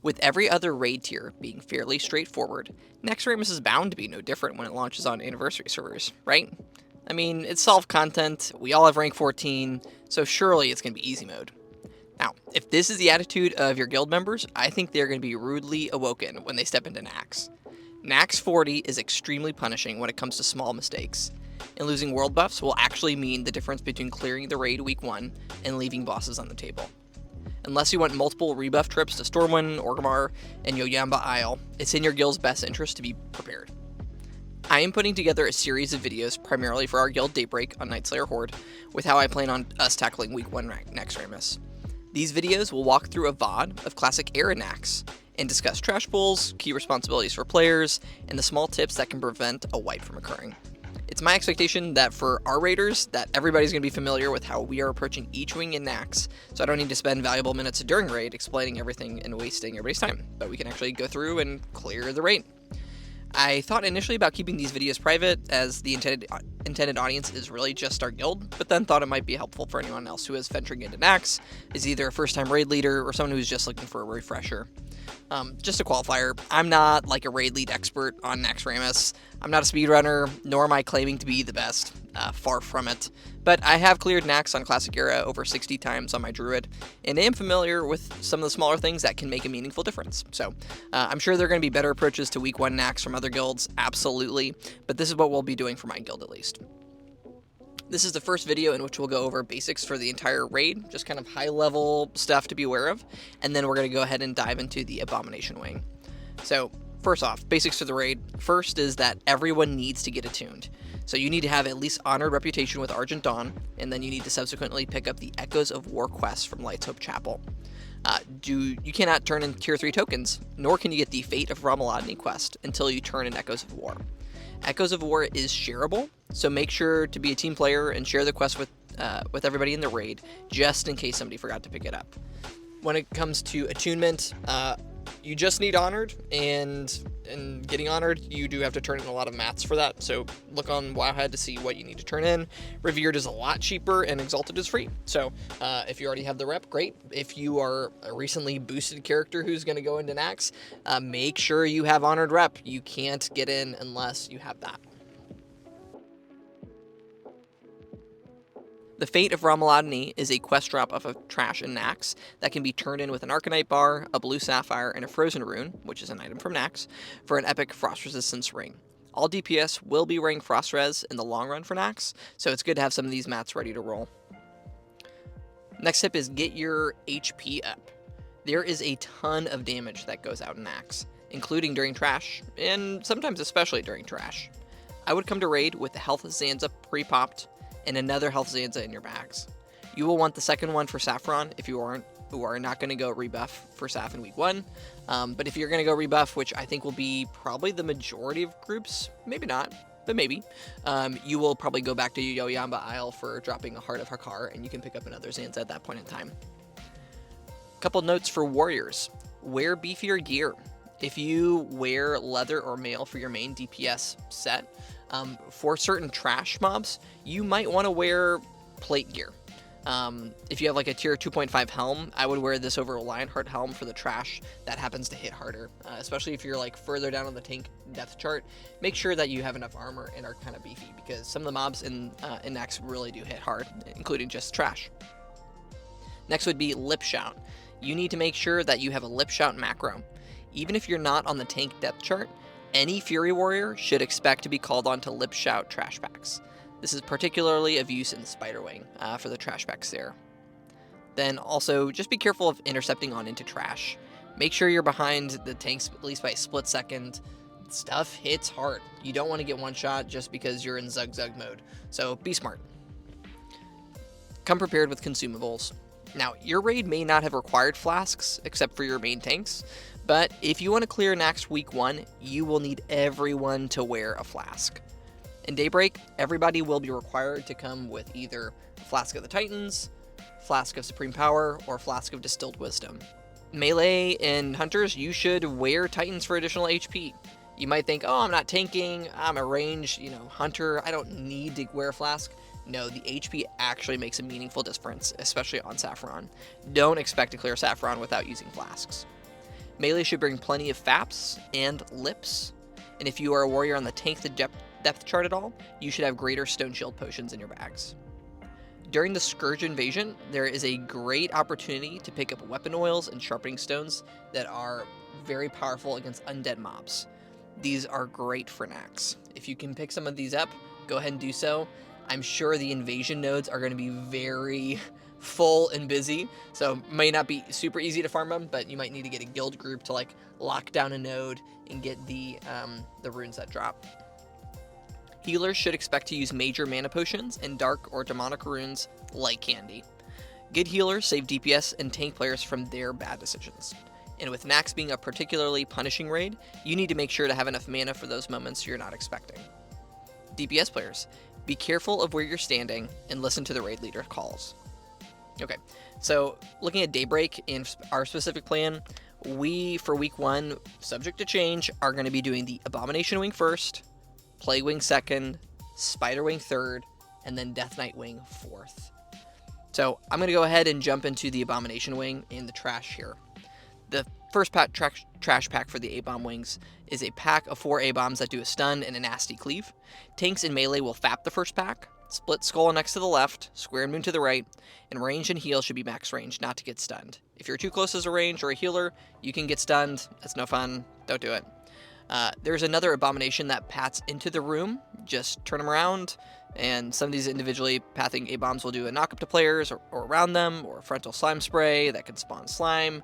With every other raid tier being fairly straightforward, Naxxramas is bound to be no different when it launches on anniversary servers, right? I mean, it's solved content, we all have rank 14, so surely it's going to be easy mode. Now, if this is the attitude of your guild members, I think they're going to be rudely awoken when they step into Naxx. Naxx 40 is extremely punishing when it comes to small mistakes, and losing world buffs will actually mean the difference between clearing the raid week 1 and leaving bosses on the table. Unless you want multiple rebuff trips to Stormwind, Orgrimmar, and Yoyamba Isle, it's in your guild's best interest to be prepared. I am putting together a series of videos primarily for our guild Daybreak on Nightslayer Horde, with how I plan on us tackling week 1 Naxxramas. These videos will walk through a VOD of classic era Naxx, and discuss trash pulls, key responsibilities for players, and the small tips that can prevent a wipe from occurring. It's my expectation that for our raiders, that everybody's going to be familiar with how we are approaching each wing in Naxx, so I don't need to spend valuable minutes during raid explaining everything and wasting everybody's time, but we can actually go through and clear the raid. I thought initially about keeping these videos private, as the intended audience is really just our guild, but then thought it might be helpful for anyone else who is venturing into Naxx, is either a first-time raid leader or someone who's just looking for a refresher. Just a qualifier, I'm not like a raid lead expert on Naxxramas. I'm not a speedrunner, nor am I claiming to be the best. Far from it. But I have cleared Naxx on Classic Era over 60 times on my Druid, and I am familiar with some of the smaller things that can make a meaningful difference. So, I'm sure there are going to be better approaches to Week 1 Naxx from other guilds, absolutely, but this is what we'll be doing for my guild at least. This is the first video in which we'll go over basics for the entire raid, just kind of high-level stuff to be aware of, and then we're going to go ahead and dive into the Abomination Wing. So, first off, basics for the raid. First is that everyone needs to get attuned. So you need to have at least Honored Reputation with Argent Dawn, and then you need to subsequently pick up the Echoes of War quest from Light's Hope Chapel. You cannot turn in Tier 3 tokens, nor can you get the Fate of Ramalodni quest until you turn in Echoes of War. Echoes of War is shareable, so make sure to be a team player and share the quest with everybody in the raid, just in case somebody forgot to pick it up. When it comes to attunement, you just need Honored, and in getting Honored, you do have to turn in a lot of mats for that, so look on Wowhead to see what you need to turn in. Revered is a lot cheaper, and Exalted is free, so if you already have the rep, great. If you are a recently boosted character who's going to go into Naxx, make sure you have Honored rep. You can't get in unless you have that. The Fate of Ramalodni is a quest drop of a trash in Naxx that can be turned in with an Arcanite bar, a blue sapphire, and a frozen rune, which is an item from Naxx, for an epic frost resistance ring. All DPS will be wearing frost res in the long run for Naxx, so it's good to have some of these mats ready to roll. Next tip is get your HP up. There is a ton of damage that goes out in Naxx, including during trash, and sometimes especially during trash. I would come to raid with the Health Zanza pre-popped, and another Health Zanza in your bags. You will want the second one for Saffron if you are not going to go rebuff for Saff in week 1. But if you're going to go rebuff, which I think will be probably the majority of groups, maybe not, but maybe, you will probably go back to Yoyamba Isle for dropping a Heart of Hakar, and you can pick up another Zanza at that point in time. Couple notes for warriors. Wear beefier gear. If you wear leather or mail for your main DPS set, for certain trash mobs, you might want to wear plate gear. If you have like a tier 2.5 helm, I would wear this over a Lionheart helm for the trash that happens to hit harder, especially if you're like further down on the tank depth chart. Make sure that you have enough armor and are kind of beefy, because some of the mobs in Naxx really do hit hard, including just trash. Next would be Lip Shout. You need to make sure that you have a Lip Shout macro. Even if you're not on the tank depth chart, any Fury Warrior should expect to be called on to Lip Shout trash packs. This is particularly of use in Spiderwing for the trash packs there. Then also, just be careful of intercepting on into trash. Make sure you're behind the tanks at least by a split second. Stuff hits hard. You don't want to get one shot just because you're in Zug mode, so be smart. Come prepared with consumables. Now, your raid may not have required flasks, except for your main tanks, but if you want to clear Naxx week 1, you will need everyone to wear a flask. In Daybreak, everybody will be required to come with either Flask of the Titans, Flask of Supreme Power, or Flask of Distilled Wisdom. Melee and Hunters, you should wear Titans for additional HP. You might think, oh, I'm not tanking, I'm a ranged, Hunter, I don't need to wear a Flask. No, the HP actually makes a meaningful difference, especially on Saffron. Don't expect to clear Saffron without using Flasks. Melee should bring plenty of faps and lips, and if you are a warrior on the tank the depth chart at all, you should have greater stone shield potions in your bags. During the Scourge invasion, there is a great opportunity to pick up weapon oils and sharpening stones that are very powerful against undead mobs. These are great for Naxx. If you can pick some of these up, go ahead and do so. I'm sure the invasion nodes are going to be very full and busy, so may not be super easy to farm them, but you might need to get a guild group to like lock down a node and get the runes that drop. Healers should expect to use major mana potions and dark or demonic runes like candy. Good healers save DPS and tank players from their bad decisions. And with Naxx being a particularly punishing raid, you need to make sure to have enough mana for those moments you're not expecting. DPS players, be careful of where you're standing and listen to the raid leader calls. Okay, so looking at Daybreak in our specific plan, we, for week 1, subject to change, are going to be doing the Abomination Wing first, Plague Wing second, Spider Wing third, and then Death Knight Wing fourth. So I'm going to go ahead and jump into the Abomination Wing in the trash here. The first trash pack for the Abom Wings is a pack of 4 A-bombs that do a stun and a nasty cleave. Tanks and melee will fap the first pack, split skull next to the left, square and moon to the right, and range and heal should be max range, not to get stunned. If you're too close as a range or a healer, you can get stunned. That's no fun. Don't do it. There's another Abomination that pats into the room. Just turn them around, and some of these individually pathing A-bombs will do a knock-up to players or around them, or a frontal slime spray that can spawn slime.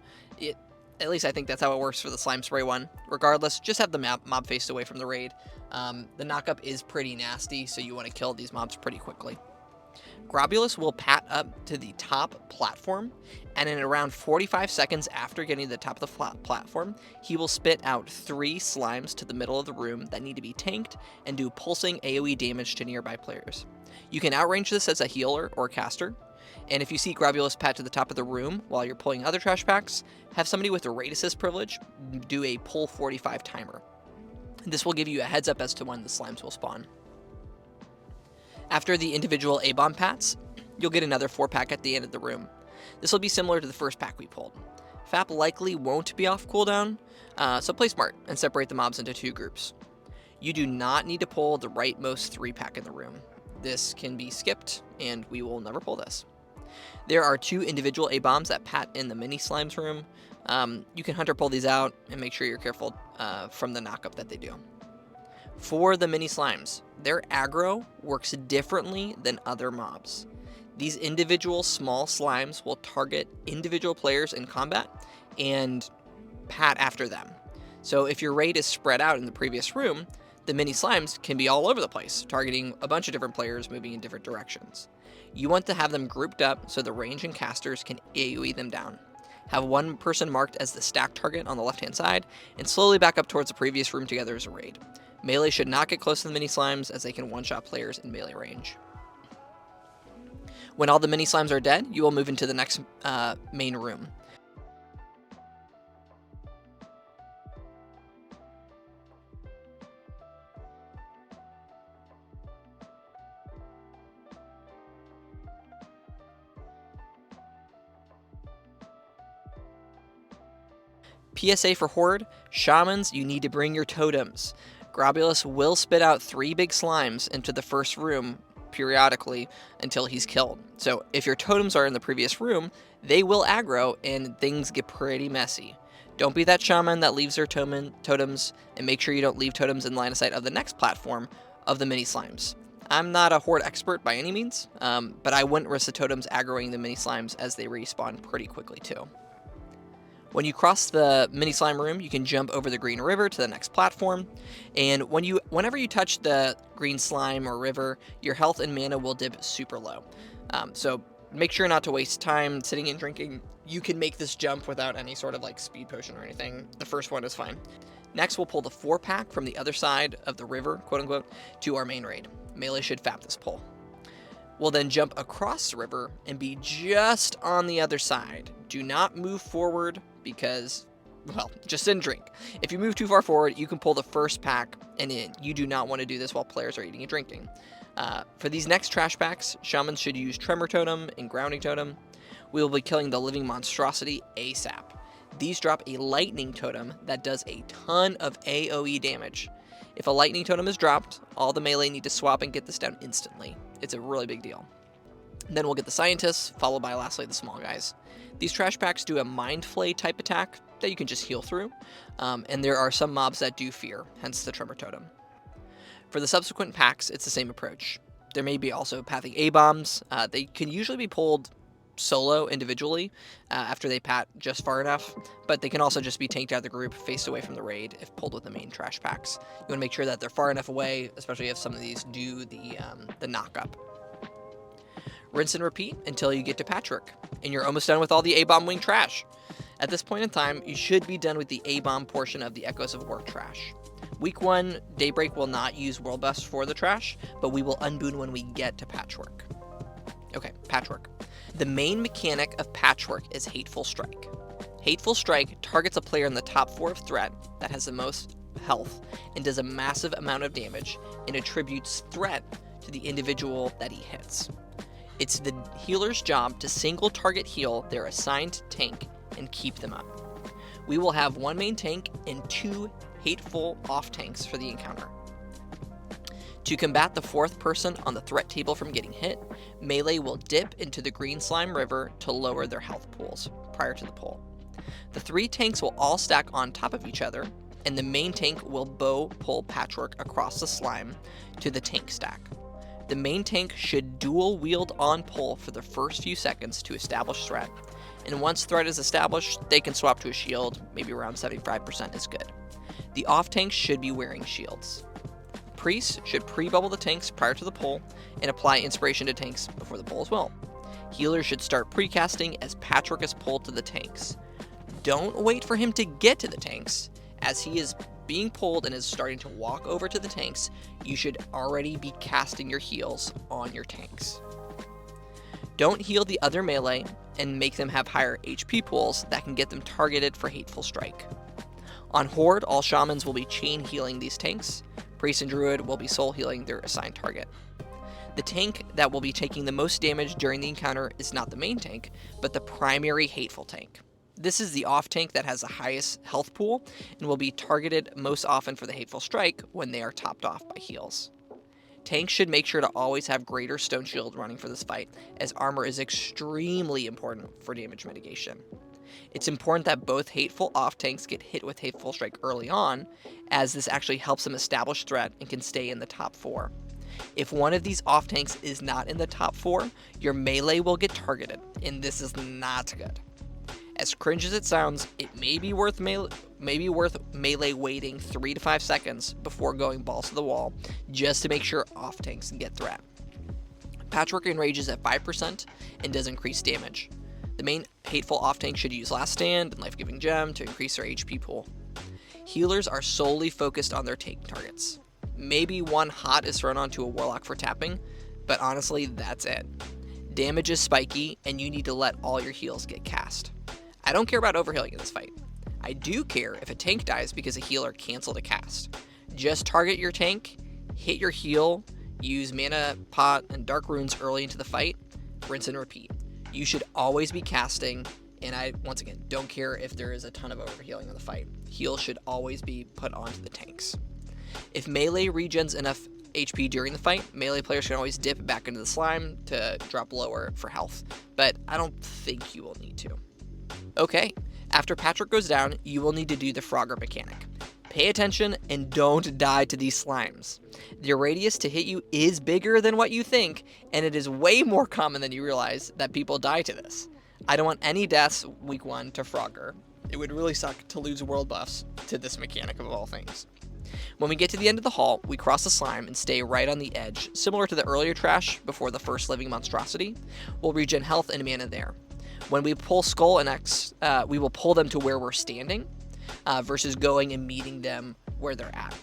At least I think that's how it works for the slime spray one. Regardless, just have the mob faced away from the raid. The knock-up is pretty nasty, so you want to kill these mobs pretty quickly. Grobulus will pat up to the top platform, and in around 45 seconds after getting to the top of the platform, he will spit out 3 slimes to the middle of the room that need to be tanked and do pulsing AoE damage to nearby players. You can outrange this as a healer or caster, and if you see Grobulus pat to the top of the room while you're pulling other trash packs, have somebody with a raid assist privilege do a pull 45 timer. This will give you a heads up as to when the slimes will spawn. After the individual A-bomb pats, you'll get another 4-pack at the end of the room. This will be similar to the first pack we pulled. FAP likely won't be off cooldown, so play smart and separate the mobs into 2 groups. You do not need to pull the rightmost 3-pack in the room. This can be skipped, and we will never pull this. There are 2 individual A-bombs that pat in the mini slimes room. You can hunter pull these out and make sure you're careful from the knockup that they do. For the mini slimes, their aggro works differently than other mobs. These individual small slimes will target individual players in combat and pat after them. So if your raid is spread out in the previous room, the mini slimes can be all over the place, targeting a bunch of different players moving in different directions. You want to have them grouped up so the range and casters can AoE them down. Have one person marked as the stack target on the left-hand side, and slowly back up towards the previous room together as a raid. Melee should not get close to the mini slimes as they can one-shot players in melee range. When all the mini slimes are dead, you will move into the next main room. PSA for Horde, Shamans, you need to bring your totems. Grobulus will spit out 3 big slimes into the first room periodically until he's killed. So if your totems are in the previous room, they will aggro and things get pretty messy. Don't be that shaman that leaves their totems, and make sure you don't leave totems in line of sight of the next platform of the mini slimes. I'm not a Horde expert by any means, but I wouldn't risk the totems aggroing the mini slimes as they respawn pretty quickly too. When you cross the mini slime room, you can jump over the green river to the next platform, and whenever you touch the green slime or river, your health and mana will dip super low. So make sure not to waste time sitting and drinking. You can make this jump without any sort of like speed potion or anything. The first one is fine. Next, we'll pull the 4-pack from the other side of the river, quote unquote, to our main raid. Melee should fap this pull. We'll then jump across the river and be just on the other side. Do not move forward because, well, just sit and drink. If you move too far forward, you can pull the first pack and in. You do not want to do this while players are eating and drinking. For these next trash packs, Shamans should use Tremor Totem and Grounding Totem. We will be killing the Living Monstrosity ASAP. These drop a lightning totem that does a ton of AoE damage. If a lightning totem is dropped, all the melee need to swap and get this down instantly. It's a really big deal. Then we'll get the scientists, followed by lastly the small guys. These trash packs do a mind flay type attack that you can just heal through, and there are some mobs that do fear, hence the tremor totem. For the subsequent packs, it's the same approach. There may be also pathing A-bombs. They can usually be pulled solo individually after they pat just far enough, but they can also just be tanked out of the group, faced away from the raid if pulled with the main trash packs. You want to make sure that they're far enough away, especially if some of these do the knock-up. Rinse and repeat until you get to Patchwork, and you're almost done with all the Abom Wing trash. At this point in time, you should be done with the A-bomb portion of the Echoes of War trash. Week 1, Daybreak will not use world buffs for the trash, but we will unboon when we get to Patchwork. Okay, Patchwork. The main mechanic of Patchwork is Hateful Strike. Hateful Strike targets a player in the top 4 of threat that has the most health and does a massive amount of damage and attributes threat to the individual that he hits. It's the healer's job to single target heal their assigned tank and keep them up. We will have 1 main tank and 2 hateful off tanks for the encounter. To combat the 4th person on the threat table from getting hit, melee will dip into the green slime river to lower their health pools prior to the pull. The 3 tanks will all stack on top of each other, and the main tank will bow pull Patchwork across the slime to the tank stack. The main tank should dual wield on pull for the first few seconds to establish threat, and once threat is established, they can swap to a shield, maybe around 75% is good. The off tanks should be wearing shields. Priests should pre-bubble the tanks prior to the pull and apply inspiration to tanks before the pull as well. Healers should start pre-casting as Patchwork is pulled to the tanks. Don't wait for him to get to the tanks. As he is being pulled and is starting to walk over to the tanks, you should already be casting your heals on your tanks. Don't heal the other melee and make them have higher HP pools that can get them targeted for Hateful Strike. On Horde, all shamans will be chain healing these tanks. Priest and Druid will be soul healing their assigned target. The tank that will be taking the most damage during the encounter is not the main tank, but the primary Hateful tank. This is the off tank that has the highest health pool and will be targeted most often for the Hateful Strike when they are topped off by heals. Tanks should make sure to always have Greater Stone Shield running for this fight, as armor is extremely important for damage mitigation. It's important that both Hateful off tanks get hit with Hateful Strike early on, as this actually helps them establish threat and can stay in the top 4. If one of these off tanks is not in the top 4, your melee will get targeted, and this is not good. As cringe as it sounds, it may be worth melee waiting 3 to 5 seconds before going balls to the wall, just to make sure off tanks can get threat. Patchwork enrages at 5% and does increase damage. The main Hateful off tank should use Last Stand and Life-Giving Gem to increase their HP pool. Healers are solely focused on their tank targets. Maybe 1 hot is thrown onto a Warlock for tapping, but honestly, that's it. Damage is spiky, and you need to let all your heals get cast. I don't care about overhealing in this fight. I do care if a tank dies because a healer canceled a cast. Just target your tank, hit your heal, use Mana Pot and Dark Runes early into the fight, rinse and repeat. You should always be casting, and I, once again, don't care if there is a ton of overhealing in the fight. Heals should always be put onto the tanks. If melee regens enough HP during the fight, melee players can always dip back into the slime to drop lower for health, but I don't think you will need to. Okay, after Patchwork goes down, you will need to do the Frogger mechanic. Pay attention and don't die to these slimes. Their radius to hit you is bigger than what you think, and it is way more common than you realize that people die to this. I don't want any deaths week 1 to Frogger. It would really suck to lose world buffs to this mechanic of all things. When we get to the end of the hall, we cross the slime and stay right on the edge, similar to the earlier trash before the first living monstrosity. We'll regen health and mana there. When we pull Skull and X, we will pull them to where we're standing, versus going and meeting them where they're at.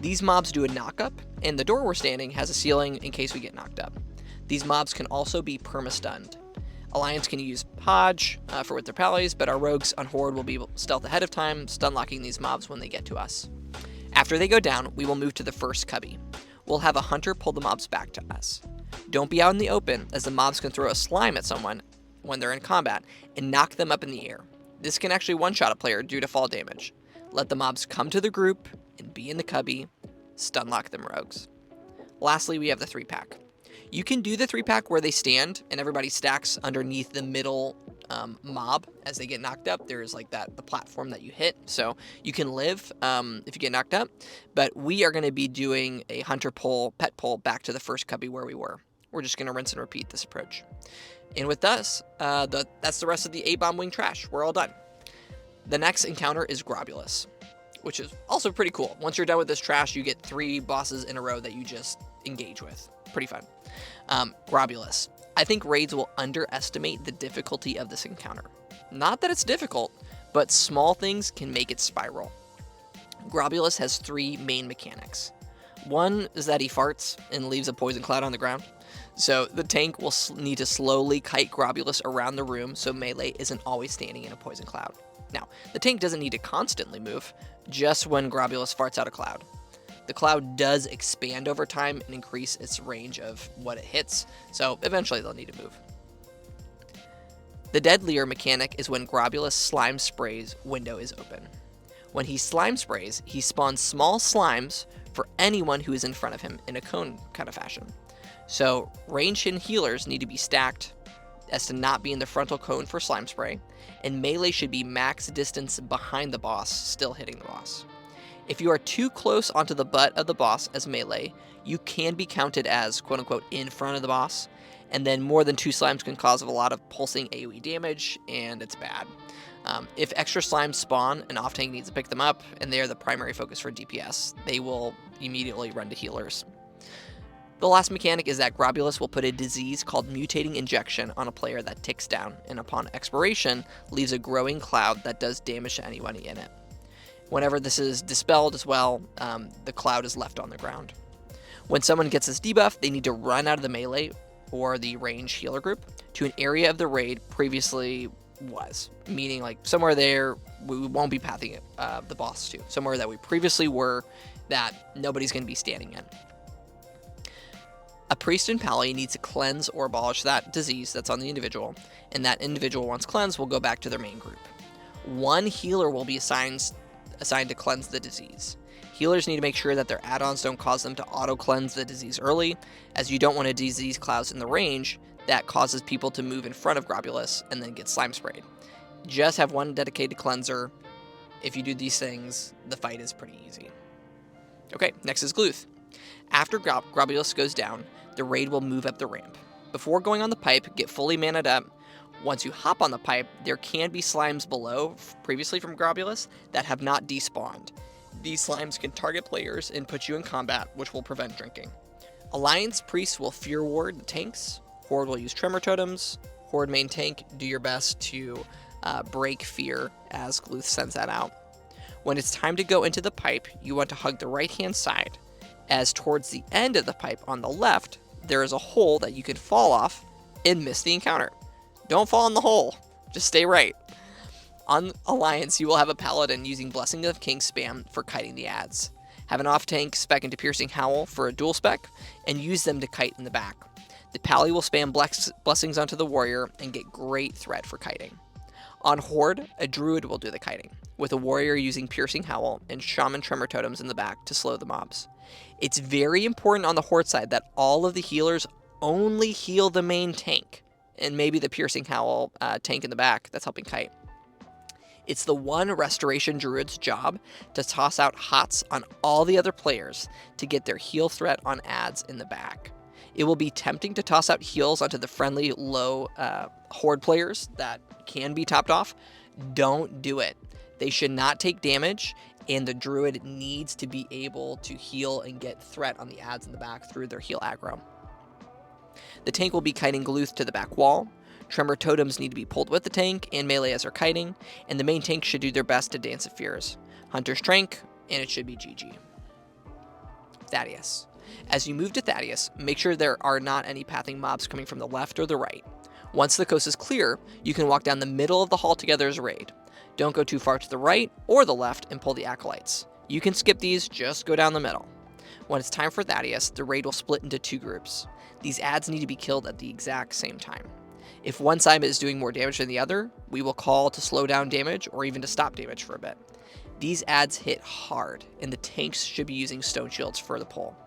These mobs do a knock-up, and the door we're standing has a ceiling in case we get knocked up. These mobs can also be perma-stunned. Alliance can use Podge for with their pallies, but our rogues on Horde will be stealth ahead of time, stun-locking these mobs when they get to us. After they go down, we will move to the first cubby. We'll have a hunter pull the mobs back to us. Don't be out in the open, as the mobs can throw a slime at someone when they're in combat and knock them up in the air. This can actually one-shot a player due to fall damage. Let the mobs come to the group and be in the cubby. Stun lock them rogues. Lastly, we have the 3-pack. You can do the 3-pack where they stand and everybody stacks underneath the middle mob as they get knocked up. There's like the platform that you hit, so you can live if you get knocked up. But we are going to be doing a hunter pull, pet pull back to the first cubby where we were. We're just going to rinse and repeat this approach. And with us, that's the rest of the Abom Wing trash. We're all done. The next encounter is Grobulus, which is also pretty cool. Once you're done with this trash, you get 3 bosses in a row that you just engage with. Pretty fun. Grobulus. I think raids will underestimate the difficulty of this encounter. Not that it's difficult, but small things can make it spiral. Grobulus has 3 main mechanics. One is that he farts and leaves a poison cloud on the ground. So the tank will need to slowly kite Grobulus around the room so melee isn't always standing in a poison cloud. Now, the tank doesn't need to constantly move, just when Grobulus farts out a cloud. The cloud does expand over time and increase its range of what it hits, so eventually they'll need to move. The deadlier mechanic is when Grobulus slime sprays window is open. When he slime sprays, he spawns small slimes for anyone who is in front of him in a cone kind of fashion. So ranged and healers need to be stacked as to not be in the frontal cone for slime spray, and melee should be max distance behind the boss, still hitting the boss. If you are too close onto the butt of the boss as melee, you can be counted as quote-unquote in front of the boss, and then more than 2 slimes can cause a lot of pulsing AoE damage, and it's bad. If extra slimes spawn, an off-tank needs to pick them up, and they are the primary focus for DPS. They will immediately run to healers. The last mechanic is that Grobulus will put a disease called Mutating Injection on a player that ticks down, and upon expiration, leaves a growing cloud that does damage to anyone in it. Whenever this is dispelled as well, the cloud is left on the ground. When someone gets this debuff, they need to run out of the melee or the range healer group to an area of the raid previously was, meaning like somewhere there we won't be pathing the boss to, somewhere that we previously were that nobody's going to be standing in. A priest and pally needs to cleanse or abolish that disease that's on the individual, and that individual, once cleansed, will go back to their main group. 1 healer will be assigned to cleanse the disease. Healers need to make sure that their add-ons don't cause them to auto-cleanse the disease early, as you don't want a disease cloud in the range that causes people to move in front of Grobulus and then get slime sprayed. Just have 1 dedicated cleanser. If you do these things, the fight is pretty easy. Okay, next is Gluth. After Grobulus goes down, the raid will move up the ramp. Before going on the pipe, get fully manned up. Once you hop on the pipe, there can be slimes below, previously from Grobulus, that have not despawned. These slimes can target players and put you in combat, which will prevent drinking. Alliance priests will Fear Ward the tanks. Horde will use Tremor Totems. Horde main tank, do your best to break Fear as Gluth sends that out. When it's time to go into the pipe, you want to hug the right-hand side, as towards the end of the pipe on the left, there is a hole that you can fall off and miss the encounter. Don't fall in the hole, just stay right. On Alliance, you will have a paladin using Blessing of King spam for kiting the adds. Have an off-tank spec into Piercing Howl for a dual spec, and use them to kite in the back. The pally will spam blessings onto the warrior and get great threat for kiting. On Horde, a druid will do the kiting, with a warrior using Piercing Howl and Shaman Tremor Totems in the back to slow the mobs. It's very important on the Horde side that all of the healers only heal the main tank, and maybe the Piercing Howl tank in the back that's helping kite. It's the one Restoration Druid's job to toss out hots on all the other players to get their heal threat on adds in the back. It will be tempting to toss out heals onto the friendly low Horde players that can be topped off. Don't do it. They should not take damage, and the Druid needs to be able to heal and get threat on the adds in the back through their heal aggro. The tank will be kiting Gluth to the back wall. Tremor Totems need to be pulled with the tank, and melee as are kiting, and the main tank should do their best to dance of fears. Hunter's Trank, and it should be GG. Thaddeus. As you move to Thaddeus, make sure there are not any pathing mobs coming from the left or the right. Once the coast is clear, you can walk down the middle of the hall together as a raid. Don't go too far to the right or the left and pull the Acolytes. You can skip these, just go down the middle. When it's time for Thaddeus, the raid will split into 2 groups. These adds need to be killed at the exact same time. If one side is doing more damage than the other, we will call to slow down damage or even to stop damage for a bit. These adds hit hard, and the tanks should be using stone shields for the pull.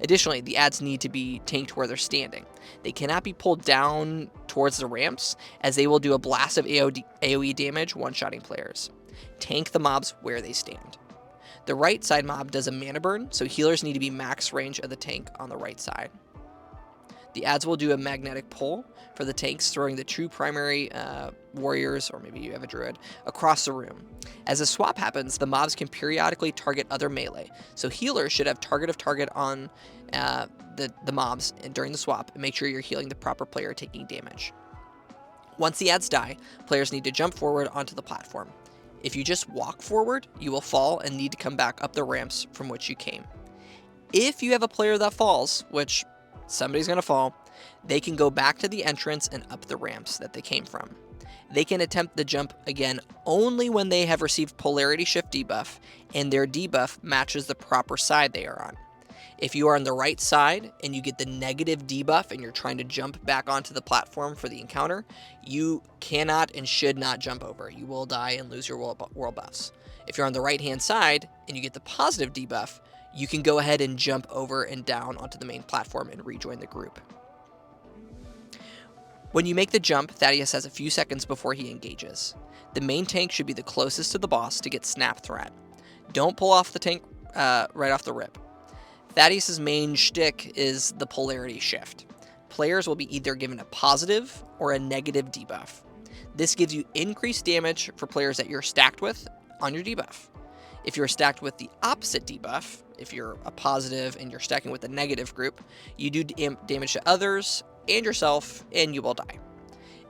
Additionally, the adds need to be tanked where they're standing. They cannot be pulled down towards the ramps, as they will do a blast of AoE damage one-shotting players. Tank the mobs where they stand. The right side mob does a mana burn, so healers need to be max range of the tank on the right side. The adds will do a magnetic pull for the tanks, throwing the two primary warriors, or maybe you have a druid, across the room. As a swap happens, the mobs can periodically target other melee, so healers should have target on the mobs during the swap, and make sure you're healing the proper player taking damage. Once the adds die, players need to jump forward onto the platform. If you just walk forward, you will fall and need to come back up the ramps from which you came. If you have a player that falls, which somebody's going to fall, they can go back to the entrance and up the ramps that they came from. They can attempt the jump again only when they have received polarity shift debuff and their debuff matches the proper side they are on. If you are on the right side and you get the negative debuff and you're trying to jump back onto the platform for the encounter, you cannot and should not jump over. You will die and lose your world buffs. If you're on the right hand side and you get the positive debuff, you can go ahead and jump over and down onto the main platform and rejoin the group. When you make the jump, Thaddeus has a few seconds before he engages. The main tank should be the closest to the boss to get snap threat. Don't pull off the tank right off the rip. Thaddeus' main shtick is the polarity shift. Players will be either given a positive or a negative debuff. This gives you increased damage for players that you're stacked with on your debuff. If you're stacked with the opposite debuff, if you're a positive and you're stacking with a negative group, you do damage to others and yourself, and you will die.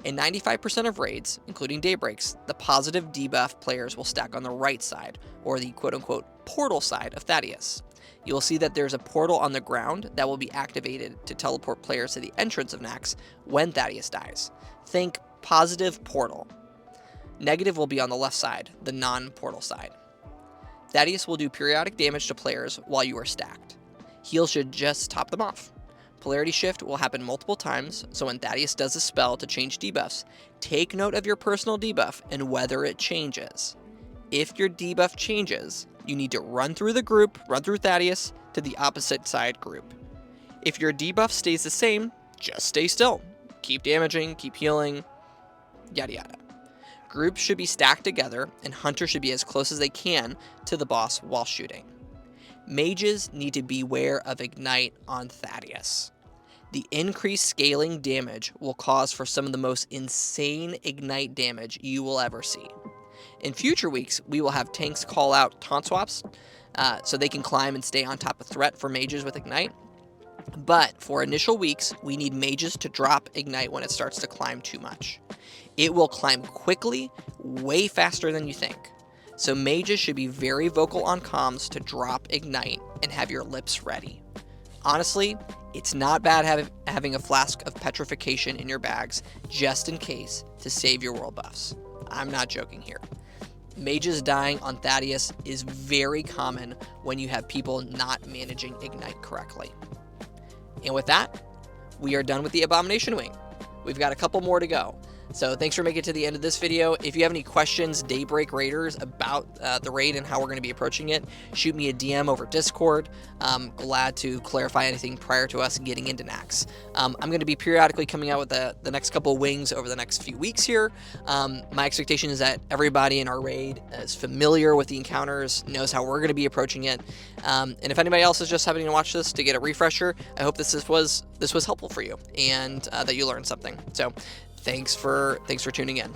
In 95% of raids, including daybreaks, the positive debuff players will stack on the right side, or the quote-unquote portal side of Thaddeus. You will see that there's a portal on the ground that will be activated to teleport players to the entrance of Naxx when Thaddeus dies. Think positive portal. Negative will be on the left side, the non-portal side. Thaddeus will do periodic damage to players while you are stacked. Heals should just top them off. Polarity shift will happen multiple times, so when Thaddeus does a spell to change debuffs, take note of your personal debuff and whether it changes. If your debuff changes, you need to run through the group, run through Thaddeus, to the opposite side group. If your debuff stays the same, just stay still. Keep damaging, keep healing, yada yada. Groups should be stacked together, and hunters should be as close as they can to the boss while shooting. Mages need to beware of Ignite on Thaddeus. The increased scaling damage will cause for some of the most insane Ignite damage you will ever see. In future weeks, we will have tanks call out taunt swaps, so they can climb and stay on top of threat for mages with Ignite. But for initial weeks, we need mages to drop Ignite when it starts to climb too much. It will climb quickly, way faster than you think. So mages should be very vocal on comms to drop Ignite and have your lips ready. Honestly, it's not bad having a flask of petrification in your bags just in case to save your world buffs. I'm not joking here. Mages dying on Thaddeus is very common when you have people not managing Ignite correctly. And with that, we are done with the Abomination Wing. We've got a couple more to go. So thanks for making it to the end of this video. If you have any questions, Daybreak Raiders, about the raid and how we're going to be approaching it, shoot me a DM over Discord. I'm glad to clarify anything prior to us getting into Naxx. I'm going to be periodically coming out with the next couple of wings over the next few weeks here. My expectation is that everybody in our raid is familiar with the encounters, knows how we're going to be approaching it. And if anybody else is just having to watch this to get a refresher, I hope this was helpful for you and that you learned something. So thanks for tuning in.